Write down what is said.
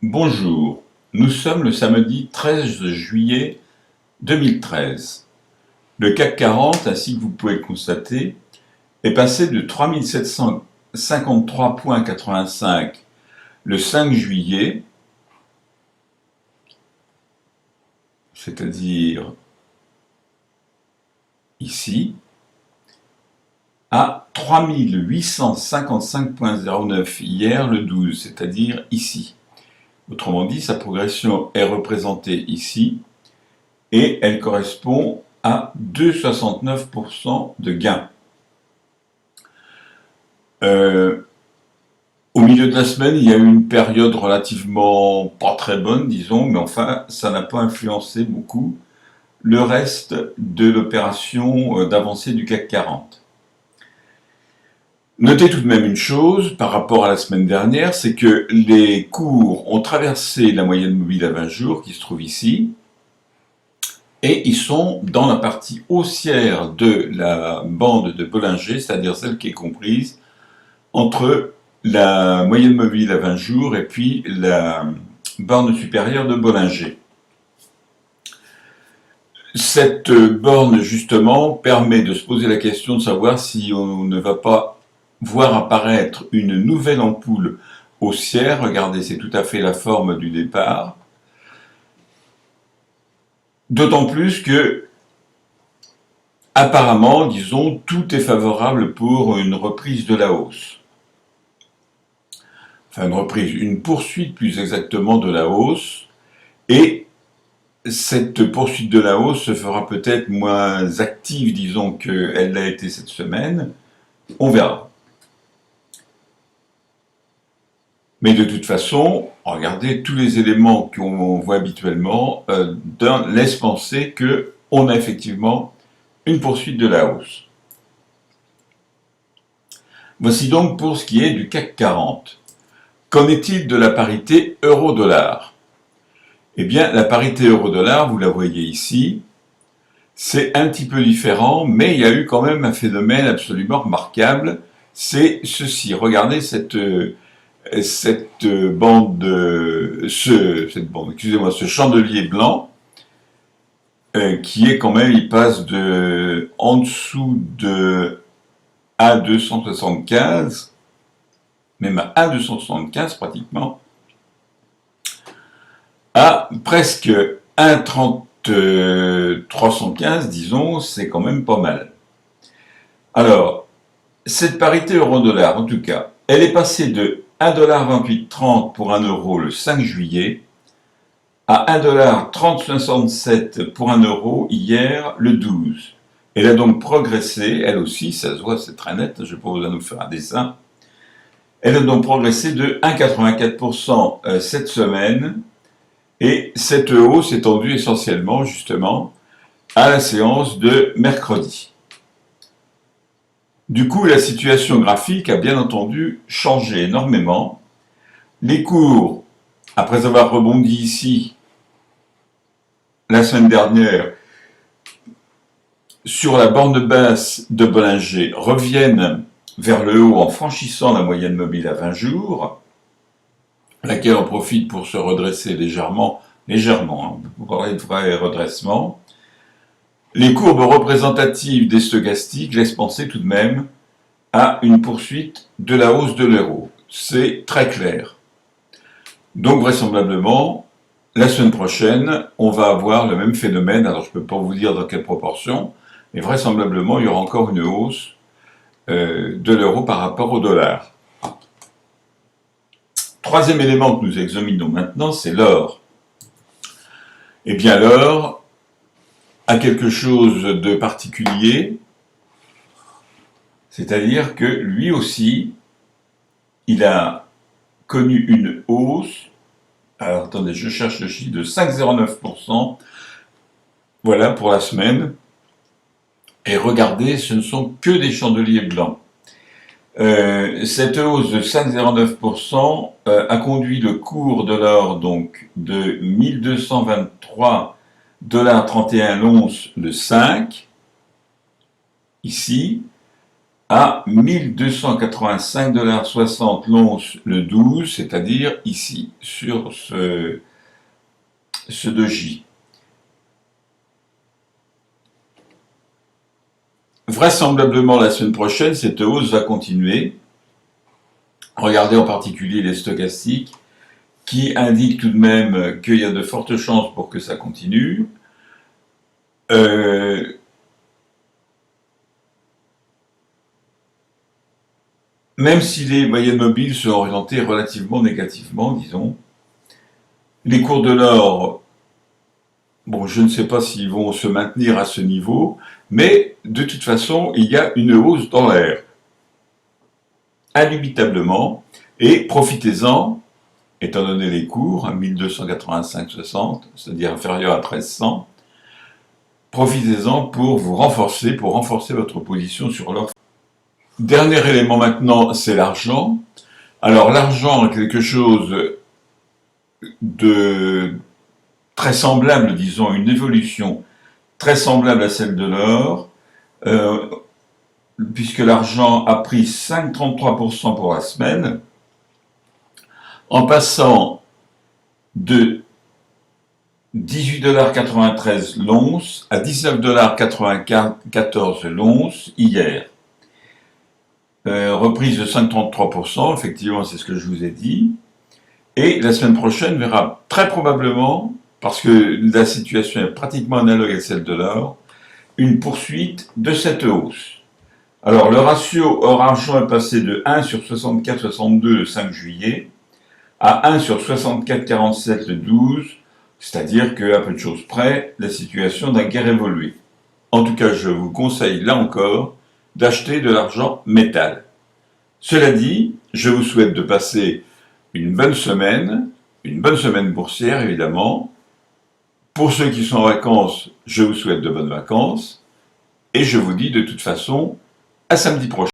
Bonjour, nous sommes le samedi 13 juillet 2013. Le CAC 40, ainsi que vous pouvez le constater, est passé de 3753,85 le 5 juillet, c'est-à-dire ici, à 3855,09 hier le 12, c'est-à-dire ici. Autrement dit, sa progression est représentée ici et elle correspond à 2,69% de gain. Au milieu de la semaine, il y a eu une période relativement pas très bonne, disons, mais enfin, ça n'a pas influencé beaucoup le reste de l'opération d'avancée du CAC 40. Notez tout de même une chose par rapport à la semaine dernière, c'est que les cours ont traversé la moyenne mobile à 20 jours qui se trouve ici, et ils sont dans la partie haussière de la bande de Bollinger, c'est-à-dire celle qui est comprise entre la moyenne mobile à 20 jours et puis la borne supérieure de Bollinger. Cette borne, justement, permet de se poser la question de savoir si on ne va pas voir apparaître une nouvelle ampoule haussière. Regardez, c'est tout à fait la forme du départ. D'autant plus que, apparemment, disons, tout est favorable pour une reprise de la hausse. Enfin, une poursuite plus exactement de la hausse, et cette poursuite de la hausse se fera peut-être moins active, disons, qu'elle l'a été cette semaine. On verra. Mais de toute façon, regardez, tous les éléments qu'on voit habituellement laissent penser qu'on a effectivement une poursuite de la hausse. Voici donc pour ce qui est du CAC 40. Qu'en est-il de la parité euro-dollar? Eh bien, la parité euro-dollar, vous la voyez ici, c'est un petit peu différent, mais il y a eu quand même un phénomène absolument remarquable, c'est ceci. Regardez cette ce chandelier blanc, qui est quand même, il passe de en dessous de A275, même à A275 pratiquement, à presque 1,315, disons, c'est quand même pas mal. Alors, cette parité euro-dollar, en tout cas, elle est passée de 1,2830 pour 1 euro le 5 juillet à 1,3067 pour 1 euro hier le 12. Elle a donc progressé, elle aussi, ça se voit, c'est très net, je vais pas vous faire un dessin. Elle a donc progressé de 1,84% cette semaine, et cette hausse est tendue essentiellement, justement, à la séance de mercredi. Du coup, la situation graphique a bien entendu changé énormément. Les cours, après avoir rebondi ici la semaine dernière sur la borne basse de Bollinger, reviennent vers le haut en franchissant la moyenne mobile à 20 jours, laquelle en profite pour se redresser légèrement, on peut parler de vrai redressement. Les courbes représentatives des stochastiques laissent penser tout de même à une poursuite de la hausse de l'euro. C'est très clair. Donc vraisemblablement, la semaine prochaine, on va avoir le même phénomène. Alors je ne peux pas vous dire dans quelle proportion, mais vraisemblablement, il y aura encore une hausse de l'euro par rapport au dollar. Troisième élément que nous examinons maintenant, c'est l'or. Eh bien, l'or a quelque chose de particulier, c'est-à-dire que lui aussi, il a connu une hausse, alors attendez, je cherche le chiffre, de 5,09%, voilà pour la semaine, et regardez, ce ne sont que des chandeliers blancs. Cette hausse de 5,09% a conduit le cours de l'or donc de 1223,31 l'once le 5, ici, à 1285,60 $ l'once le 12, c'est-à-dire ici, sur ce doji. Vraisemblablement, la semaine prochaine, cette hausse va continuer. Regardez en particulier les stochastiques, qui indiquent tout de même qu'il y a de fortes chances pour que ça continue. Même si les moyennes mobiles sont orientées relativement négativement, disons, les cours de l'or, bon, je ne sais pas s'ils vont se maintenir à ce niveau, mais de toute façon, il y a une hausse dans l'air, indubitablement, et profitez-en, étant donné les cours, 1285,60, c'est-à-dire inférieur à 1300, profitez-en pour vous renforcer, pour renforcer votre position sur l'or. Dernier élément maintenant, c'est l'argent. Alors l'argent est quelque chose de très semblable, disons, une évolution très semblable à celle de l'or, puisque l'argent a pris 5,33% pour la semaine, en passant de 18,93 $ l'once à 19,94 $ l'once hier. Reprise de 5,33%, effectivement c'est ce que je vous ai dit, et la semaine prochaine verra très probablement, parce que la situation est pratiquement analogue à celle de l'or, une poursuite de cette hausse. Alors le ratio or-argent est passé de 1 sur 64,62 le 5 juillet à 1 sur 64,47 le 12, c'est-à-dire qu'à peu de choses près, la situation n'a guère évolué. En tout cas, je vous conseille là encore d'acheter de l'argent métal. Cela dit, je vous souhaite de passer une bonne semaine boursière évidemment. Pour ceux qui sont en vacances, je vous souhaite de bonnes vacances et je vous dis de toute façon à samedi prochain.